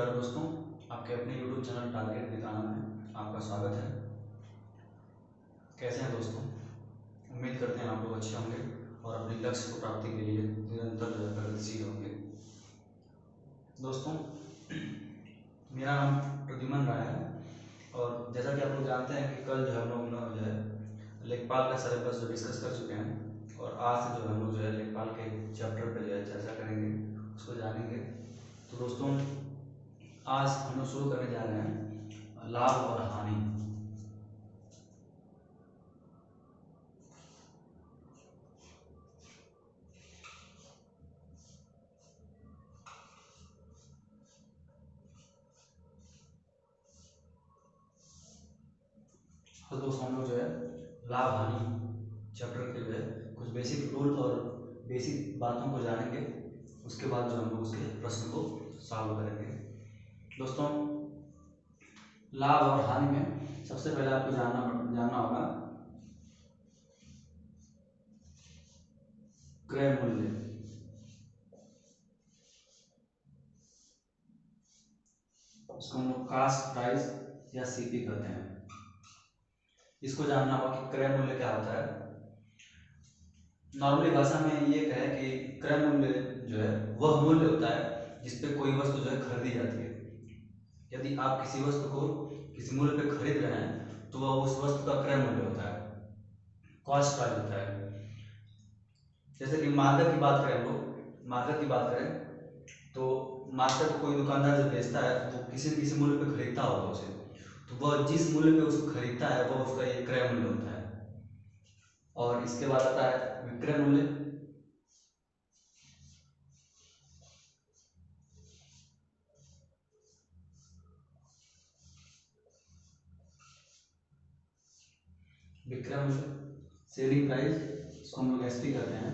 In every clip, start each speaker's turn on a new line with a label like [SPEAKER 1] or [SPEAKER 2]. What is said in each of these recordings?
[SPEAKER 1] प्यारे दोस्तों, आपके अपने YouTube चैनल टारगेट विद आनंद में आपका स्वागत है। कैसे हैं दोस्तों? उम्मीद करते हैं आप लोग अच्छे होंगे और अपने लक्ष्य को प्राप्ति के लिए निरंतर जो है प्रगतिशील होंगे। दोस्तों, मेरा नाम प्रद्युमन राय है और जैसा कि आप लोग जानते हैं कि कल जो है हम लोग जो है लेखपाल का सिलेबस जो डिस्कस कर चुके हैं और आज से जो हम लोग जो है लेखपाल के चैप्टर पे जो है चर्चा करेंगे, उसको जानेंगे। तो दोस्तों, आज हम लोग शुरू करने जा रहे हैं लाभ और हानि। तो दोस्तों, हम लोग जो है लाभ हानि चैप्टर के जो है कुछ बेसिक रूल और बेसिक बातों को जानेंगे। उसके बाद जो हम लोग उसके प्रश्न को सॉल्व करेंगे। दोस्तों, लाभ और हानि में सबसे पहले आपको जानना होगा क्रय मूल्य। उसको हम लोग कास्ट प्राइस या सीपी कहते हैं। इसको जानना होगा कि क्रय मूल्य क्या होता है। नॉर्मली भाषा में ये कहे कि क्रय मूल्य जो है वह मूल्य होता है जिस पे कोई वस्तु जो है खरीदी जाती है। यदि आप किसी वस्तु को किसी मूल्य पे खरीद रहे हैं तो वह उस वस्तु का क्रय मूल्य होता है, कॉस्ट प्राइस होता है। जैसे कि मार्केट की बात करें, हम लोग मार्केट की बात करें तो मार्केट कोई दुकानदार जो बेचता है वो किसी न किसी मूल्य पे खरीदता होगा उसे, तो वह जिस मूल्य पे उसको खरीदता है वह उसका ये क्रय मूल्य होता है। और इसके बाद आता है विक्रय मूल्य। विक्रय मूल्य सेलिंग प्राइस, इसको हम लोग एसपी कहते हैं।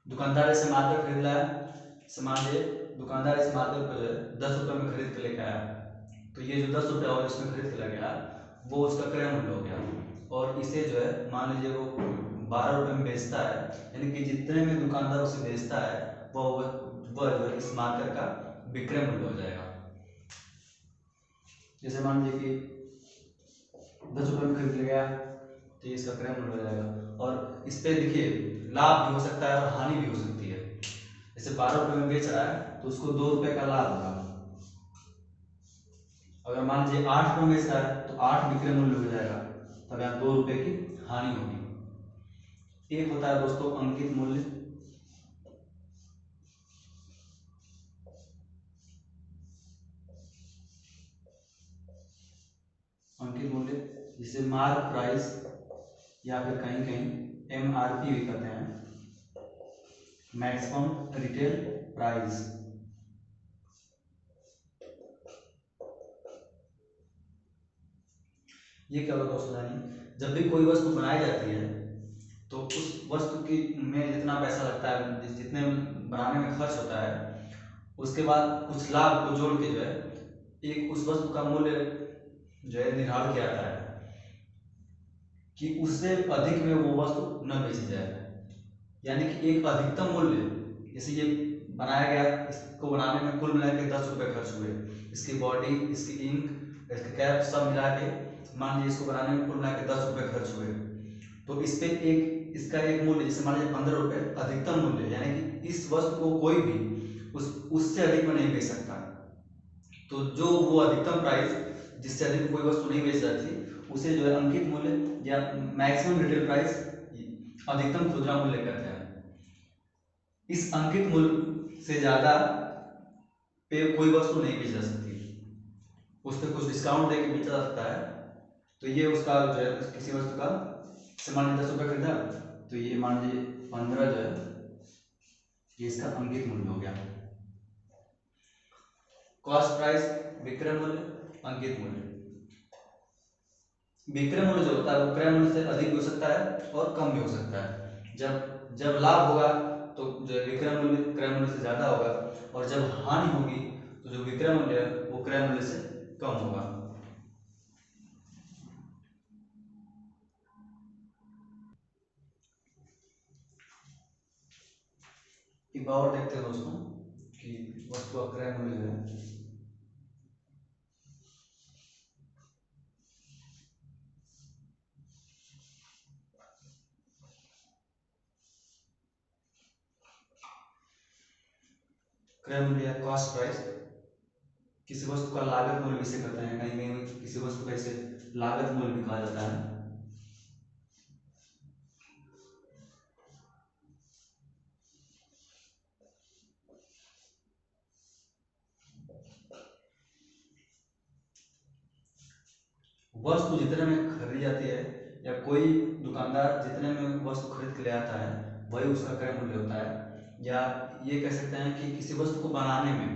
[SPEAKER 1] दुकानदार इसे मार्केट खरीद लाया, मान दुकानदार इस मार्केट पर जो है 10 रुपये में खरीद के लेके आया, तो ये जो 10 रुपये और इसमें खरीद के लेके आया वो उसका क्रय मूल्य हो गया। और इसे जो है मान लीजिए वो 12 रुपये में बेचता है, यानी कि जितने में दुकानदार उसे बेचता है वह जो है इस मार्केट का विक्रय मूल्य हो जाएगा। जैसे मान लीजिए कि 10 रुपये में खरीद लिया गया तो ये इसका क्रय मूल्य हो जाएगा। और इस पे देखिए लाभ भी हो सकता है और हानि भी हो सकती है। जैसे 12 रुपये में बेच रहा है तो उसको 2 रुपये का लाभ होगा। अगर मान लीजिए 8 रुपये में बेच रहा है तो 8 विक्रय मूल्य हो जाएगा, तब यहाँ 2 रुपये की हानि होगी। एक होता है दोस्तों अंकित मूल्य। अंकित मूल्य जिसे मार्क प्राइस या फिर कहीं कहीं एमआरपी भी कहते हैं, मैक्सिमम रिटेल प्राइस। ये क्या होगा दोस्तों, यानी जब भी कोई वस्तु बनाई जाती है तो उस वस्तु की में जितना पैसा लगता है, जितने बनाने में खर्च होता है, उसके बाद कुछ लाभ को जोड़ के जो है एक उस वस्तु का मूल्य जो है निर्धारित किया जाता है कि उससे अधिक में वो वस्तु न बेची जाए। यानी कि एक अधिकतम मूल्य, जैसे ये बनाया गया, इसको बनाने में कुल मिला के 10 रुपये खर्च हुए, इसकी बॉडी, इसकी इंक, इसके कैप सब मिला के मान लीजिए इसको बनाने में कुल मिला के 10 रुपये खर्च हुए, तो इस पे इसका एक मूल्य, जैसे मान लीजिए 15 रुपये अधिकतम मूल्य, यानी कि इस वस्तु को कोई भी उससे अधिक में नहीं बेच सकता। तो जो वो अधिकतम प्राइस जिससे अधिक कोई वस्तु नहीं बेच जाती उसे जो है अंकित मूल्य या मैक्सिमम रिटेल प्राइस, अधिकतम खुदरा मूल्य कहते हैं। इस अंकित मूल्य से ज्यादा पे कोई वस्तु नहीं बेची जा सकती, उस पर कुछ डिस्काउंट देके बेचा जा सकता है। तो ये उसका जो है किसी वस्तु का, मान लीजिए 10 रुपये खरीदा तो ये मान लीजिए 15 जो है ये इसका अंकित मूल्य हो गया। कॉस्ट प्राइस विक्रय मूल्य, अंकित मूल्य। विक्रय मूल्य जो होता है वो क्रय मूल्य से अधिक भी हो सकता है और कम भी हो सकता है। जब लाभ होगा तो जो विक्रय मूल्य क्रय मूल्य से ज्यादा होगा, और जब हानि होगी तो जो विक्रय मूल्य है वो क्रय मूल्य से कम होगा। एक बार और देखते हैं दोस्तों कि वस्तु का क्रय मूल्य जो है क्रय मूल्य या कॉस्ट प्राइस, किसी वस्तु का लागत मूल्य भी इसे कहते हैं, कहीं कहीं किसी वस्तु का इसे लागत मूल्य भी कहा जाता है। वस्तु जितने में खरीदी जाती है या कोई दुकानदार जितने में वस्तु खरीद के ले आता है वही उसका क्रय मूल्य होता है। या ये कह सकते हैं कि किसी वस्तु को बनाने में,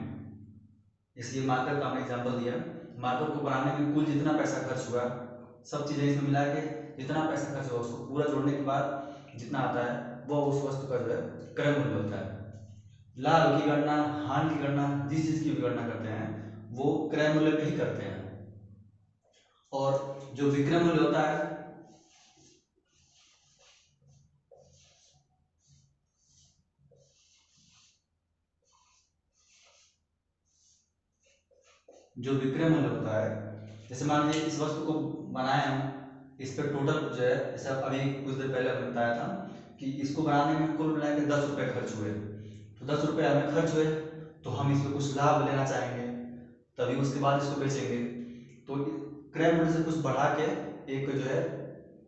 [SPEAKER 1] इसलिए मार्कर का हमने एग्जाम्पल दिया, मार्कर को बनाने में कुल जितना पैसा खर्च हुआ, सब चीज़ें इसमें मिला के जितना पैसा खर्च हुआ उसको पूरा जोड़ने के बाद जितना आता है वो उस वस्तु का जो है क्रय मूल्य होता है। लाभ की गणना, हानि की गणना, जिस चीज़ की भी गणना करते हैं वो क्रय मूल्य पे ही करते हैं। और जो विक्रय मूल्य होता है जो विक्रय मूल्य होता है, जैसे मान लीजिए इस वस्तु को बनाए हम, इस पर टोटल जो है, जैसे अभी कुछ देर पहले हमने बताया था कि इसको बनाने में कुल मिला के 10 रुपये खर्च हुए, तो 10 रुपये हमें खर्च हुए तो हम इस पर कुछ लाभ लेना चाहेंगे, तभी उसके बाद इसको बेचेंगे। तो क्रय मूल्य से कुछ बढ़ा के एक जो है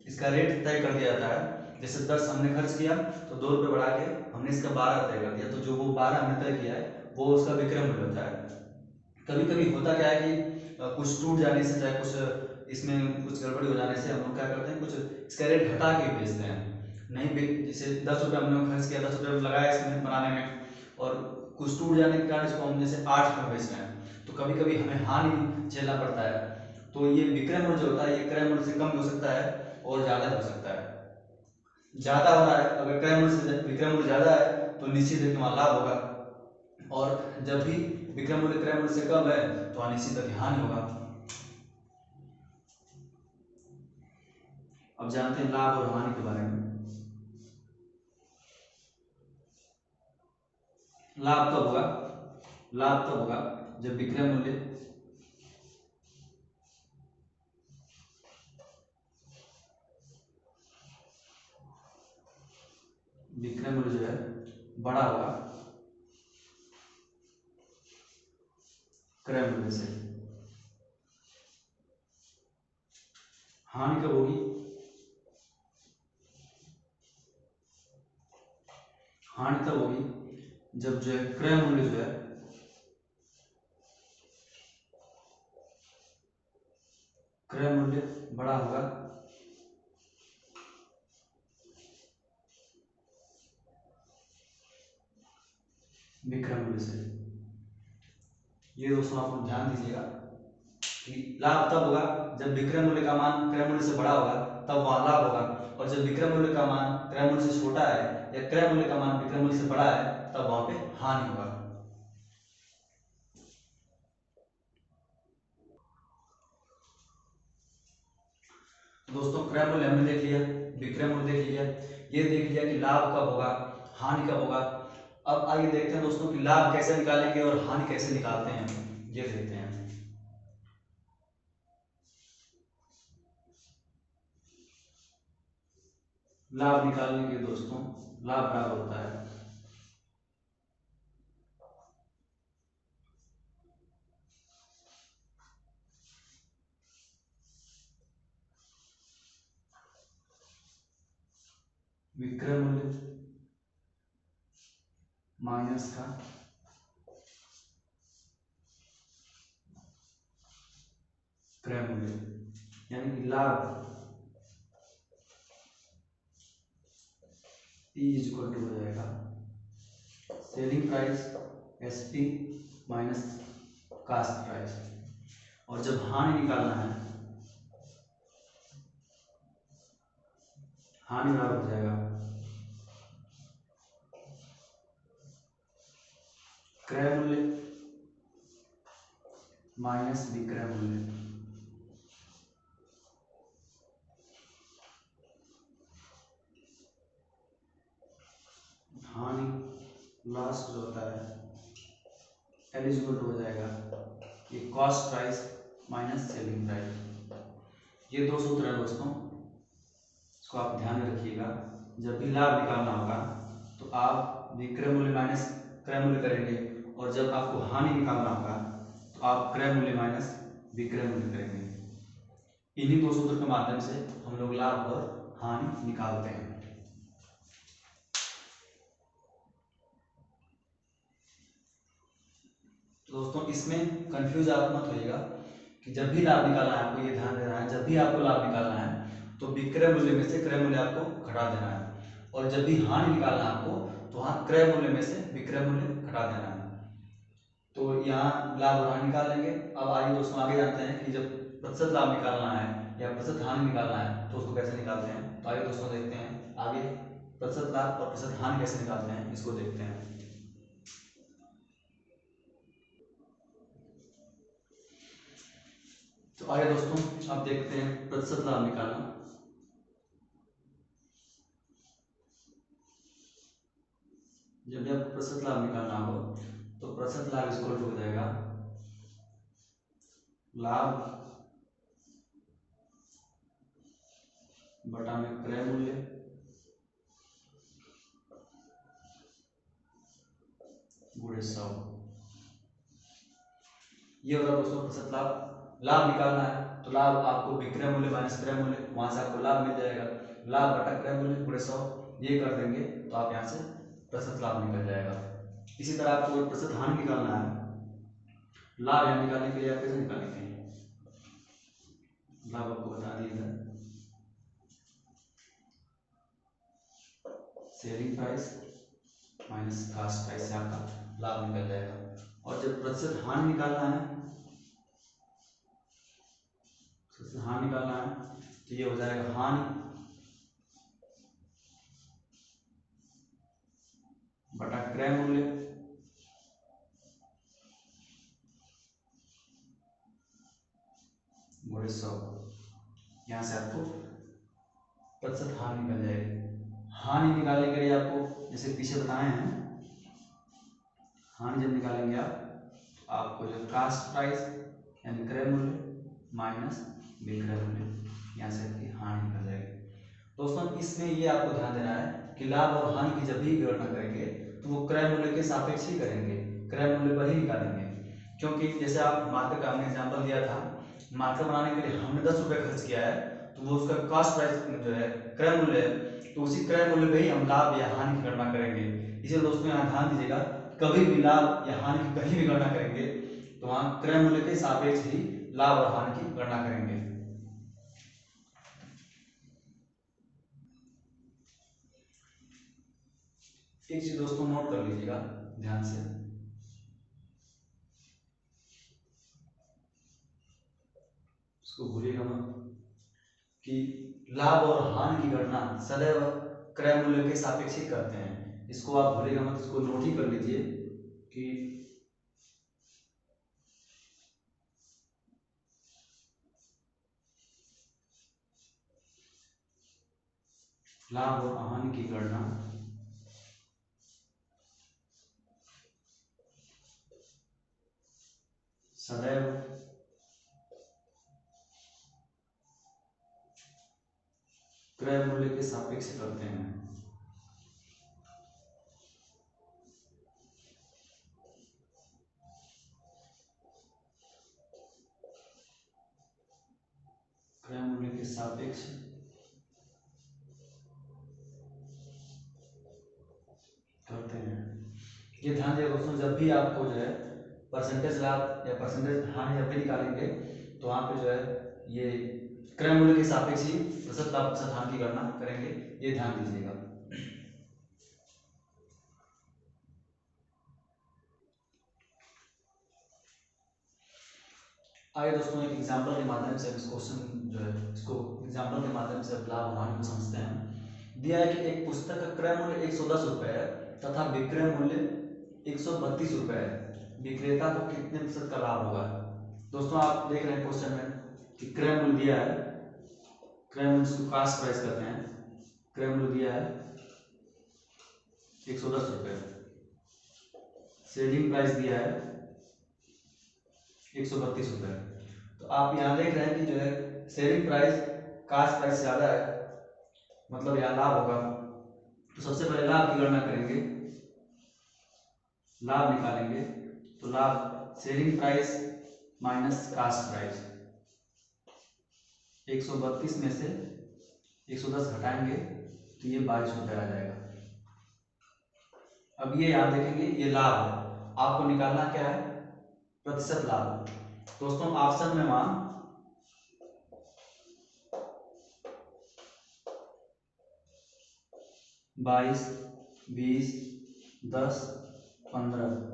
[SPEAKER 1] इसका रेट तय कर दिया जाता है। जैसे 10 हमने खर्च किया तो 2 रुपये बढ़ा के हमने इसका 12 तय कर दिया, तो जो वो 12 हमने तय किया है वो उसका विक्रय मूल्य होता है। कभी कभी होता क्या है कि कुछ टूट जाने से, चाहे कुछ इसमें कुछ गड़बड़ी हो जाने से हम लोग क्या करते हैं, कुछ इसका रेट घटा के बेचते हैं। नहीं जैसे 10 रुपये हमने खर्च किया, 10 रुपये लगाया इसमें बनाने में, और कुछ टूट जाने के कारण इसको हम जैसे 8 रुपये बेच रहे हैं, तो कभी कभी हमें हानि झेलना पड़ता है। तो ये विक्रय मूल्य जो होता है ये क्रय मूल्य से कम भी हो सकता है और ज़्यादा हो सकता है। ज़्यादा हो रहा है, अगर क्रय मूल्य से विक्रय मूल्य ज़्यादा है तो निश्चित है कि वहाँ लाभ होगा, और जब भी विक्रय मूल्य क्रय मूल्य से कम है तो अनिश्चित है कि हानि होगा। अब जानते हैं लाभ और हानि के बारे में। लाभ तब होगा, लाभ तब होगा जब विक्रय मूल्य जो है बड़ा होगा क्रय मूल्य से। हानि कब होगी? हानि तब होगी जब जो है क्रय मूल्य जो है क्रय मूल्य बड़ा होगा विक्रय मूल्य से। ये दोस्तों आप ध्यान दीजिएगा कि लाभ तब होगा जब विक्रय मूल्य का मान क्रय मूल्य से बड़ा होगा, तब वहां लाभ होगा, और जब विक्रय मूल्य का मान क्रय मूल्य से छोटा है या क्रय मूल्य का मान विक्रय मूल्य से बड़ा है तब वहां पे हानि होगा। दोस्तों क्रय मूल्य हमने देख लिया, विक्रय मूल्य देख लिया, ये देख लिया कि लाभ कब होगा, हानि कब होगा। अब आइए देखते हैं दोस्तों कि लाभ कैसे निकालेंगे और हानि कैसे निकालते हैं, ये देखते हैं। लाभ निकालने के दोस्तों लाभ बराबर होता है विक्रय मूल्य माइनस का क्रय मूल्य, यानी कि लाभ P इज इक्वल टू हो जाएगा selling price SP minus cost price. और जब हानि निकालना है, हानि बराबर हो जाएगा क्रय मूल्य माइनस विक्रय मूल्य। हानि लॉस जो होता है एल इज इक्वल टू हो जाएगा ये cost price minus selling price. ये दो सूत्र है दोस्तों, इसको आप ध्यान में रखिएगा। जब भी लाभ निकालना होगा तो आप विक्रय मूल्य माइनस क्रय मूल्य करेंगे, और जब आपको हानि निकालना होगा तो आप क्रय मूल्य माइनस विक्रय मूल्य करेंगे। इन्हीं दो सूत्र के माध्यम से हम लोग लाभ और हानि निकालते हैं। तो दोस्तों इसमें कंफ्यूज आप मत होइएगा कि जब भी लाभ निकालना है आपको ये ध्यान देना है, जब भी आपको लाभ निकालना है तो विक्रय मूल्य में से क्रय मूल्य आपको घटा देना है, और जब भी हानि निकालना है आपको तो वहाँ क्रय मूल्य में से विक्रय मूल्य घटा देना है। तो यहाँ लाभ और हानि निकाल लेंगे। अब आइए दोस्तों आगे जानते हैं कि जब प्रतिशत लाभ निकालना है या प्रतिशत हानि निकालना है तो उसको कैसे निकालते हैं। तो आइए दोस्तों देखते हैं आगे प्रतिशत लाभ और प्रतिशत हानि कैसे निकालते हैं, इसको देखते हैं। तो आइए दोस्तों अब देखते हैं प्रतिशत लाभ निकालना। जब भी आपको प्रतिशत लाभ निकालना हो तो प्रतिशत लाभ इक्वल टू हो जाएगा लाभ बटा में क्रय मूल्य गुणे 100। ये होगा दोस्तों प्रतिशत लाभ। लाभ निकालना है तो लाभ आपको विक्रय मूल्य माइनस क्रय मूल्य, वहां से आपको लाभ मिल जाएगा। लाभ बटा क्रय मूल्य गुणे 100, ये कर देंगे तो आप यहाँ से प्रतिशत लाभ निकल जाएगा। इसी तरह आपको प्रतिशत हानि निकालना है। लाभ यहाँ निकालने के लिए आप कैसे निकालेंगे, लाभ आपको बता दिया था selling price minus cost price से आपका लाभ निकल जाएगा। और जब प्रतिशत हानि निकालना है, प्रतिशत हानि निकालना है तो ये हो जाएगा हानि बटा क्रय मूल्य गुणे 100। यहाँ से आपको प्रतिशत हानि निकल जाएगी। हानि निकालने के लिए आपको जैसे पीछे बताए हैं, हानि जब निकालेंगे आप तो आपको जो कास्ट प्राइस यानी क्रय मूल्य माइनस विक्रय मूल्य, यहाँ से आपकी हानि निकल जाएगी। दोस्तों इसमें ये आपको ध्यान देना है कि लाभ और हानि की जब भी गणना करेंगे तो वो क्रय मूल्य के सापेक्ष ही करेंगे, क्रय मूल्य पर ही निकालेंगे। क्योंकि जैसे आप मार्कर का हमने एग्जाम्पल दिया था, मार्कर बनाने के लिए हमने 10 रुपये खर्च किया है तो वो उसका कास्ट प्राइस जो है क्रय मूल्य है, तो उसी क्रय मूल्य पे ही हम लाभ या हानि की गणना करेंगे। इसलिए दोस्तों यहाँ ध्यान दीजिएगा, कभी भी लाभ या हानि की कहीं भी गणना करेंगे तो वहाँ क्रय मूल्य के सापेक्ष ही लाभ और हानि की गणना करेंगे। एक चीज दोस्तों नोट कर लीजिएगा ध्यान से, इसको भूलिएगा मत कि लाभ और हानि की गणना सदैव क्रय मूल्य के सापेक्ष ही करते हैं। इसको आप भूलिएगा मत, इसको नोट ही कर लीजिए कि लाभ और हानि की गणना सदैव क्रय मूल्य के सापेक्ष करते हैं। क्रय मूल्य के सापेक्ष करते हैं। ये ध्यान दिया दोस्तों, जब भी आपको जो है परसेंटेज लाभ या परसेंटेज हानि जब भी निकालेंगे तो वहाँ पे जो है ये क्रय मूल्य के सापेक्ष ही प्रतिशत लाभ प्रतिशत हानि की गणना करेंगे, ये ध्यान दीजिएगा। आइए दोस्तों एक एग्जाम्पल के माध्यम से इस क्वेश्चन जो है इसको एग्जाम्पल के माध्यम से लाभ हानि को समझते हैं। दिया है कि एक पुस्तक का क्रय मूल्य 110 रुपये है तथा विक्रय मूल्य 132 रुपये है, विक्रेता को कितने प्रतिशत का लाभ होगा। दोस्तों आप देख रहे हैं क्वेश्चन में कि क्रय मूल्य दिया है, क्रय मूल्य जिसको कास्ट प्राइस करते हैं, क्रय मूल्य दिया है 110 रुपये, सेलिंग प्राइस दिया है 132 रुपये। तो आप यहाँ देख रहे हैं कि जो है सेलिंग प्राइस कास्ट प्राइस ज़्यादा है, मतलब यहाँ लाभ होगा। तो सबसे पहले लाभ की गणना करेंगे, लाभ निकालेंगे। तो लाभ selling price minus cost price, 132 में से 110 घटाएंगे तो ये 22 रुपये आ जाएगा। अब ये आप देखेंगे ये लाभ है, आपको निकालना क्या है, प्रतिशत लाभ। दोस्तों ऑप्शन में मान 22, 20, 10, 15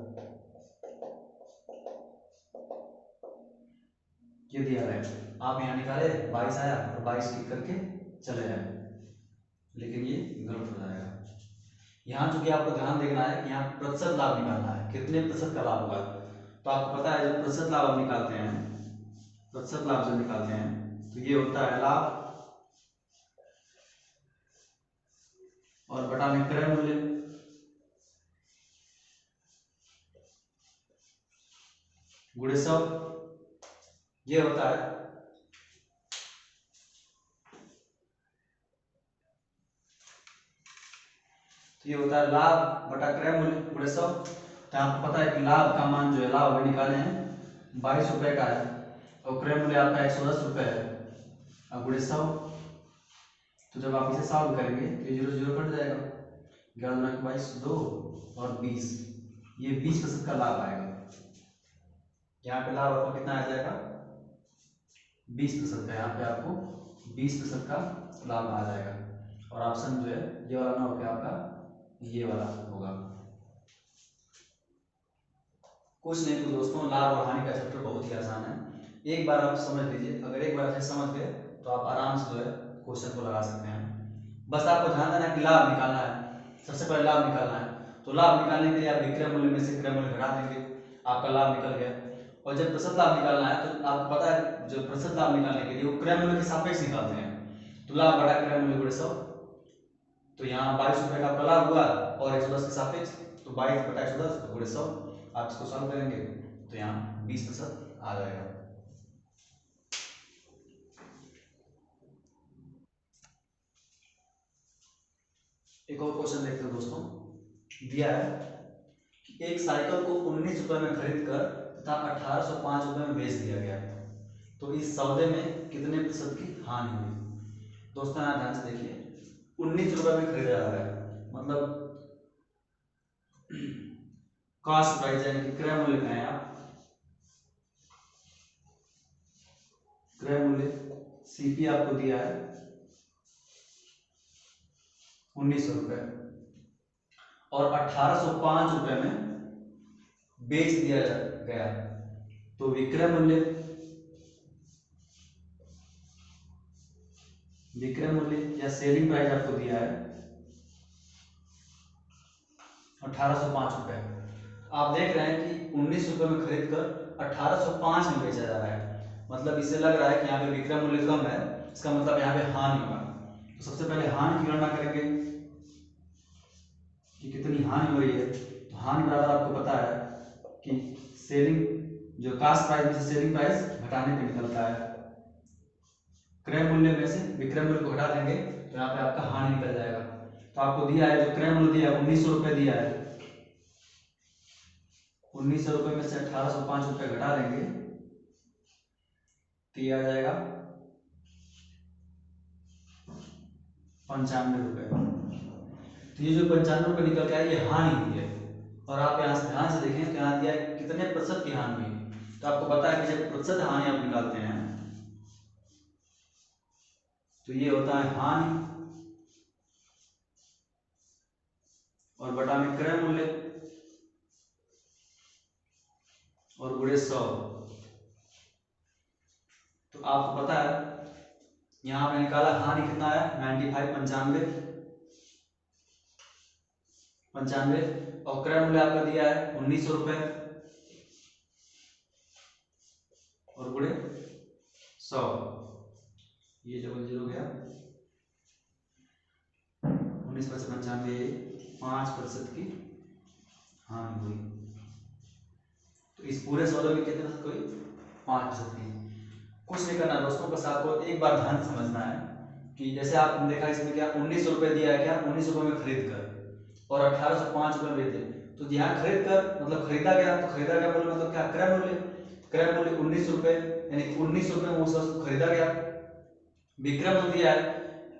[SPEAKER 1] ये दिया है। आप यहाँ निकाले 22 आया तो 22 टिक करके चले जाए, लेकिन ये गलत हो जाएगा। यहाँ चूंकि आपको ध्यान देखना है कि यहाँ प्रतिशत लाभ निकालना है, कितने प्रतिशत का लाभ होगा। तो आपको पता है जब प्रतिशत लाभ हम निकालते हैं, प्रतिशत लाभ जब निकालते हैं तो ये होता है लाभ और बटा में क्रय मूल्य, गुणे 100 ये होता है। तो ये होता है लाभ बटा क्रय मूल्य गुणे 100। तो आपको पता है कि लाभ का मान जो है, लाभ अभी निकाले हैं 22 रुपये का है और क्रय मूल्य आपका 110 रुपये है और गुणे 100। तो जब आप इसे सॉल्व करेंगे तो ये 0 0 कट जाएगा, 11 22 2 और 20, ये 20% का लाभ आएगा। यहाँ पे लाभ आपको कितना आ जाएगा, 20% का। यहाँ पे आपको 20% का लाभ आ जाएगा और ऑप्शन जो है ये वाला ना होकर आपका ये वाला होगा। कुछ नहीं तो दोस्तों लाभ और हानि का चैप्टर बहुत ही आसान है, एक बार आप समझ लीजिए। अगर एक बार अच्छे समझ गए तो आप आराम से जो है क्वेश्चन को लगा सकते हैं। बस आपको ध्यान देना है कि लाभ निकालना है, सबसे पहले लाभ निकालना है। तो लाभ निकालने के लिए आप विक्रय मूल्य में से क्रय मूल्य घटा देंगे, आपका लाभ निकल गया। और जब प्रतिशत लाभ निकालना है तो आपको पता है जो प्रतिशत लाभ निकालने के लिए वो क्रय मूल्य के सापेक्ष निकालते हैं। तो लाभ बड़ा क्रय मूल्य गुणे 100। तो यहाँ 22 रुपये का आपका लाभ हुआ और 110 के सापेक्ष, तो 22 बटा 110 गुणे 100। आप इसको सॉल्व करेंगे तो यहाँ 20% आ जाएगा। एक और क्वेश्चन देखते हैं दोस्तों, दिया है कि एक साइकिल को 19 रुपये में खरीद कर तथा 1805 रुपये में बेच दिया गया, तो इस सौदे में कितने प्रतिशत की हानि हुई। दोस्तों यहाँ ध्यान से देखिए, 19 रुपये में खरीदा जा रहा है, मतलब कॉस्ट प्राइस यानी कि क्रय मूल्य कहें आप, क्रय मूल्य सीपी आपको दिया है 1900 रुपये और 1805 रुपये में बेच दिया गया। तो विक्रय मूल्य, विक्रय मूल्य या सेलिंग प्राइस आपको दिया है 1805 रुपये। आप देख रहे हैं कि 19 रुपये में खरीद कर 1805 में बेचा जा रहा है, मतलब इससे लग रहा है कि यहाँ पे विक्रय मूल्य कम है, इसका मतलब यहाँ पे हानि होगा। तो सबसे पहले हानि की गणना करेंगे कि कितनी हानि हो रही है। तो हानि बराबर आपको पता है कि सेलिंग जो कास्ट प्राइस में से सेलिंग प्राइस घटाने पे निकलता है, क्रय मूल्य में से विक्रय मूल्य को घटा देंगे तो यहाँ पे आपका हानि निकल जाएगा। तो आपको दिया है जो क्रय मूल्य दिया है 1900 रुपये दिया है, 1900 रुपये में से 1805 रुपये घटा देंगे तो ये आ जाएगा 95 रुपये। तो ये जो 95 रुपये निकल के आया ये हानि हुई है। और आप यहाँ से ध्यान से देखें तो यहाँ दिया है कितने प्रतिशत की हानि हुई। तो आपको पता है कि जब प्रतिशत हानि आप निकालते हैं तो ये होता है हानि और बटा में क्रय मूल्य और गुणे 100। तो आपको पता है यहाँ पे निकाला हानि कितना है 95 95 और क्रय मूल्य आपका दिया है 1900 रुपये और गुणे 100, ये 00 गया 19 × 95 5% की हानि हुई। तो इस पूरे सौदे में कितने प्रतिशत हुई 5% की। कुछ नहीं करना दोस्तों, बस आपको एक बार ध्यान से समझना है कि जैसे आपने देखा इसमें क्या 1900 रुपये दिया है, क्या 1900 रुपये में खरीद कर और 1805 रुपये में बेचे। तो यहाँ खरीद कर मतलब खरीदा गया, तो खरीदा गया बोले मतलब क्या क्रय मूल्य, क्रय मूल्य 1900 रुपये, यानी 1900 रुपये में वो वस्तु खरीदा गया। विक्रय मूल्य दिया है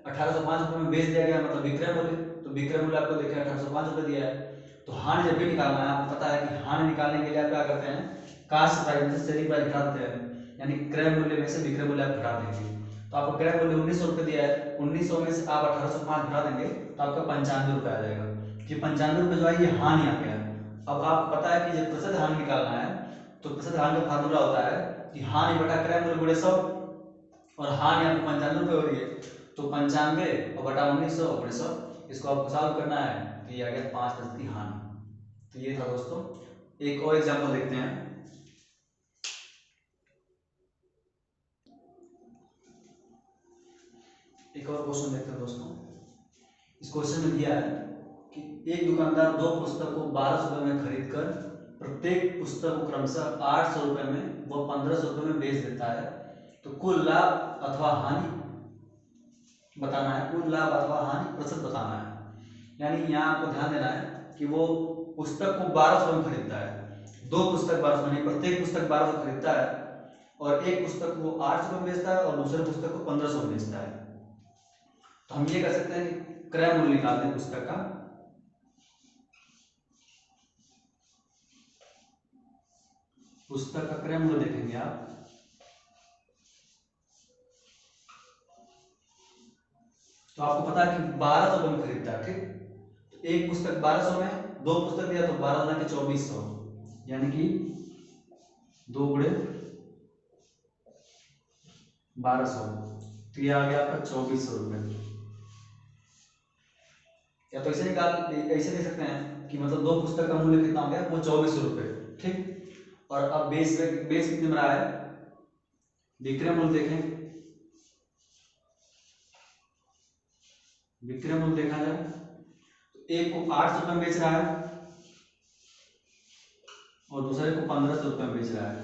[SPEAKER 1] 1805 रुपये में बेच दिया गया, मतलब विक्रय मूल्य, तो विक्रय मूल्य आपको देखा 1805 रुपये दिया है। तो हानि जब भी निकालना है, आपको पता है कि हानि निकालने के लिए आप क्या करते हैं, कास्ट प्राइस में से सेलिंग प्राइस घटा देते हैं, यानी क्रय मूल्य में से विक्रय मूल्य आप घटा देंगे। तो आपको क्रय मूल्य 1900 रुपये दिया है, 1900 में से आप 1805 घटा देंगे तो आपका 95 रुपये आ जाएगा। ये 95 रुपये जो है ये हानि आ गया। अब आपको पता है कि जब प्रतिशत हानि निकालना है तो प्रतिशत हानि का फार्मूला होता है कि हानि बटा क्रय मूल्य गुणे 100, और हानि आपको 95 रुपये हो रही है, तो 95 और बटा 1900 और 100, इसको आपको सॉल्व करना है, तो ये आ गया 5% की हानि। तो ये था दोस्तों। एक और एग्जांपल देखते हैं। एक और क्वेश्चन देखते हैं दोस्तों। इस क्वेश्चन में दिया है कि एक दुकानदार दो पुस्तक को 1200 रुपये में खरीद कर प्रत्येक पुस्तक को क्रमशः 800 रुपये में व 1500 रुपये में बेच देता है, तो कुल लाभ अथवा हानि बताना है, कुल लाभ अथवा हानि प्रतिशत बताना है। यानी यहाँ आपको ध्यान देना है कि वो पुस्तक को 1200 में खरीदता है, दो पुस्तक 1200 में, प्रत्येक पुस्तक 1200 खरीदता है, और एक पुस्तक वो 800 में बेचता है और दूसरे पुस्तक को 1500 में बेचता है। तो हम ये कर सकते हैं कि क्रय मूल्य निकाल दें पुस्तक का। पुस्तक का क्रय मूल्य देखेंगे आप, तो आपको पता है कि 1200 रुपये में खरीदता है, ठीक। तो एक पुस्तक 1200 में, दो पुस्तक दिया तो 12 के 2400, यानी कि 2 गुणे 1200, तो ये आ गया आपका 2400 रुपये। या तो ऐसे ऐसे देख सकते हैं कि मतलब दो पुस्तक का मूल्य कितना हो गया, वो 2400 रुपये, ठीक। और अब बेस कितने में रहा है, विक्रय मूल्य देखें, विक्रय मूल्य देखा जाए तो एक को 800 रुपये में बेच रहा है और दूसरे को 1500 रुपये में बेच रहा है,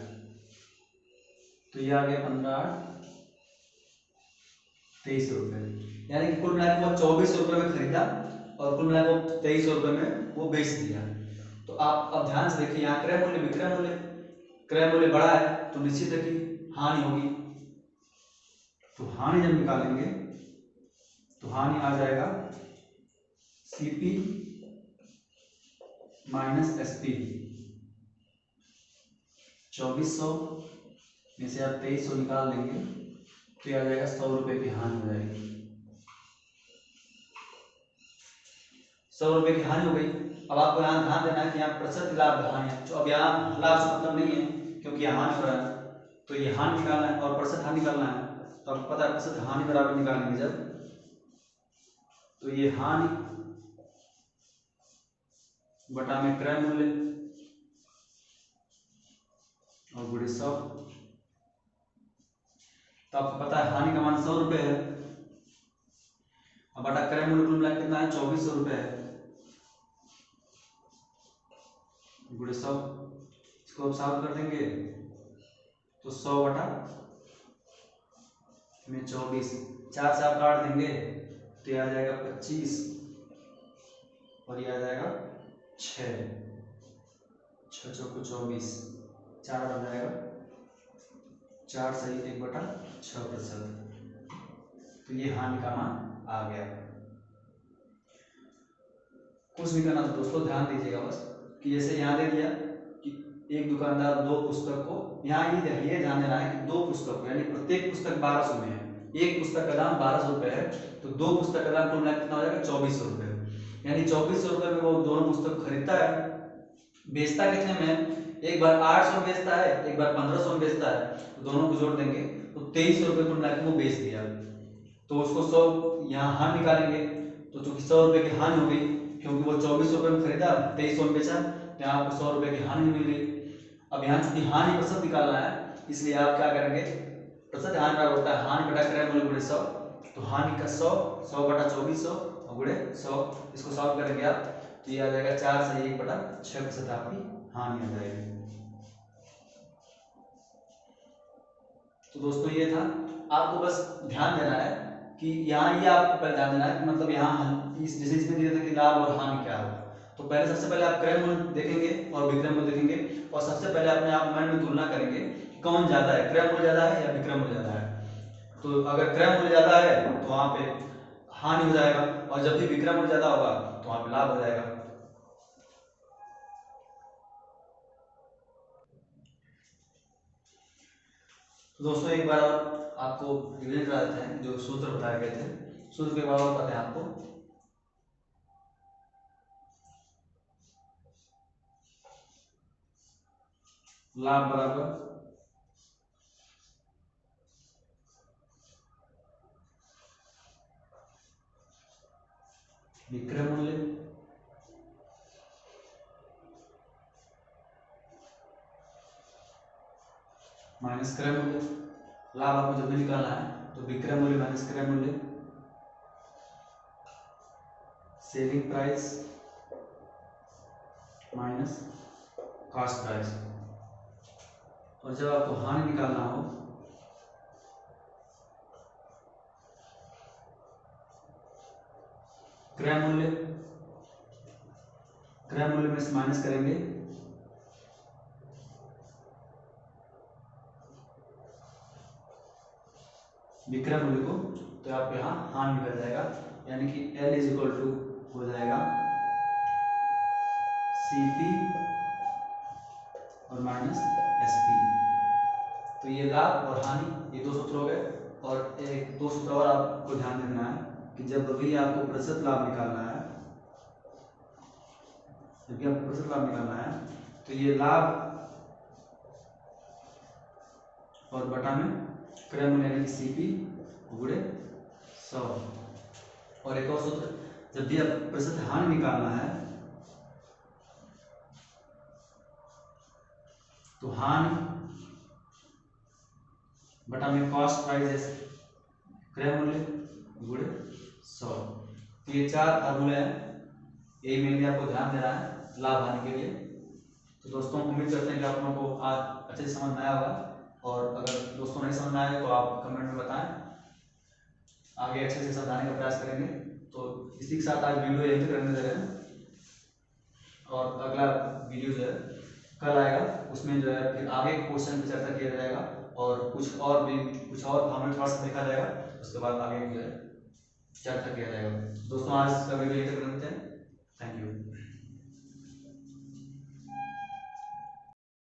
[SPEAKER 1] तो ये आ गया 15-23 रुपये, यानी कि कुल मिलाकर वो 2400 रुपये में खरीदा और कुल मिलाकर 2300 रुपये में वो बेच दिया। तो आप अब ध्यान से देखिए, यहाँ क्रय मूल्य विक्रय मूल्य, क्रय मूल्य बड़ा है तो निश्चित है कि हानि होगी। तो हानि जब निकालेंगे तो हानि आ जाएगा सीपी माइनस एसपी, 2400 में से आप 2300 निकाल देंगे तो ये आ जाएगा 100 रुपये की हानि हो जाएगी। 100 रुपये की हानि हो गई। अब आपको यहाँ ध्यान देना है कि यहाँ प्रतिशत लाभ हानि है, तो अब यहाँ लाभ से मतलब नहीं है क्योंकि यहाँ हानि हो रहा है, तो ये हानि निकालना है और प्रतिशत हानि निकालना है। तो आपको पता है प्रतिशत हानि बराबर निकालेंगे जब, तो ये हानि बटा में क्रय मूल्य और गुणे 100, तो आपको पता है हानि का मान 100 रुपये है, अब बटा क्रय मूल्य कुल मिला कितना है 2400 रुपये है, गुणे 100, इसको अब सॉल्व कर देंगे तो 100 बटा में 24, 4 से आप काट देंगे तो ये आ जाएगा 25 और ये आ जाएगा 6, 6 चौको 24, 4 बन जाएगा 4 सही 1/6%। तो ये हानि का मान आ गया। कुछ नहीं करना था दोस्तों, ध्यान दीजिएगा बस कि जैसे यहाँ दे दिया कि एक दुकानदार दो पुस्तक को, यहाँ ये ध्यान देना है कि दो पुस्तक को, यानी प्रत्येक पुस्तक 1200 में है, एक पुस्तक का दाम 1200 रुपये है, तो दो पुस्तक का दाम कुल मिलाकर कितना हो जाएगा 2400 रुपये, यानी 2400 रुपये में वो दोनों पुस्तक खरीदता है। बेचता कितने में, एक बार 800 में बेचता है, एक बार 1500 में बेचता है, तो दोनों को जोड़ देंगे तो 2300 रुपये कुल मिलाकर वो बेच दिया। तो उसको 100 यहाँ हानि निकालेंगे, तो चूंकि 100 रुपये की हानि हो गई क्योंकि वो 2400 रुपये में खरीदा 2300 में बेचा, यहाँ आपको 100 रुपये की हानि मिल गई। अब यहाँ चूंकि हानि प्रतिशत निकालना है इसलिए आप क्या करेंगे, प्रतिशत हानि बराबर होता है हानि बटा क्रय मूल्य गुणे 100, तो हानि का 100 बटा 2400 और गुणे 100, इसको सॉल्व करेंगे आप तो ये आ जाएगा 4 से 1/6% आपकी हानि आ जाएगी। तो दोस्तों ये था, आपको बस ध्यान देना है कि यहाँ ये आपको पहले ध्यान देना है कि मतलब यहाँ इस जैसे इसमें दिया था कि लाभ और हानि क्या हो। तो पहले सबसे पहले आप क्रय मूल्य देखेंगे और विक्रय मूल्य देखेंगे और सबसे पहले अपने आप मन में तुलना करेंगे कि कौन ज़्यादा है, क्रय मूल्य ज़्यादा है या विक्रय मूल्य ज़्यादा है। तो अगर क्रय मूल्य ज़्यादा है तो वहाँ पे हानि हो जाएगा, और जब भी विक्रय मूल्य ज़्यादा होगा तो वहाँ पे लाभ हो जाएगा। तो दोस्तों एक बार आपको रिवीजन करा देते हैं जो सूत्र बताए गए थे। सूत्र के बार बताते हैं आपको। लाभ बराबर विक्रय मूल्य माइनस क्रय मूल्य। लाभ आपको जब भी निकालना है तो विक्रय मूल्य माइनस क्रय मूल्य, selling price minus cost price. और जब आपको हानि निकालना हो क्रय मूल्य में से माइनस करेंगे विक्रय मूल्य को, तो आपको यहाँ हानि निकल जाएगा, यानी कि L इज इक्वल टू हो जाएगा CP और माइनस SP। तो ये लाभ और हानि ये दो सूत्र हो गए। और एक दो सूत्र और आपको ध्यान रखना है कि जब भी आपको प्रतिशत लाभ निकालना है, तो ये लाभ और बटा में क्रय मूल्य यानी कि CP गुणे 100। और एक और सूत्र, जब भी आप प्रतिशत हानि निकालना है तो हानि बटा में कॉस्ट प्राइस क्रय मूल्य गुणे 100। तो ये चार फार्मूले हैं, यही मेनली आपको ध्यान देना है लाभ हानि के लिए। तो दोस्तों उम्मीद करते हैं कि आप लोगों को आज अच्छे से समझ में आया होगा, और अगर दोस्तों नहीं समझ में आए तो आप कमेंट में बताएं, आगे अच्छे से समझाने का प्रयास करेंगे। तो इसी के साथ आज वीडियो यहीं तक करने दे रहे हैं, और अगला वीडियो जो है कल आएगा, उसमें जो है फिर आगे क्वेश्चन पर चर्चा किया जाएगा और कुछ और हमें थोड़ा सा देखा जाएगा, उसके बाद आगे जो है चर्चा किया जाएगा। दोस्तों आज का वीडियो यहीं तक करते हैं। Thank you.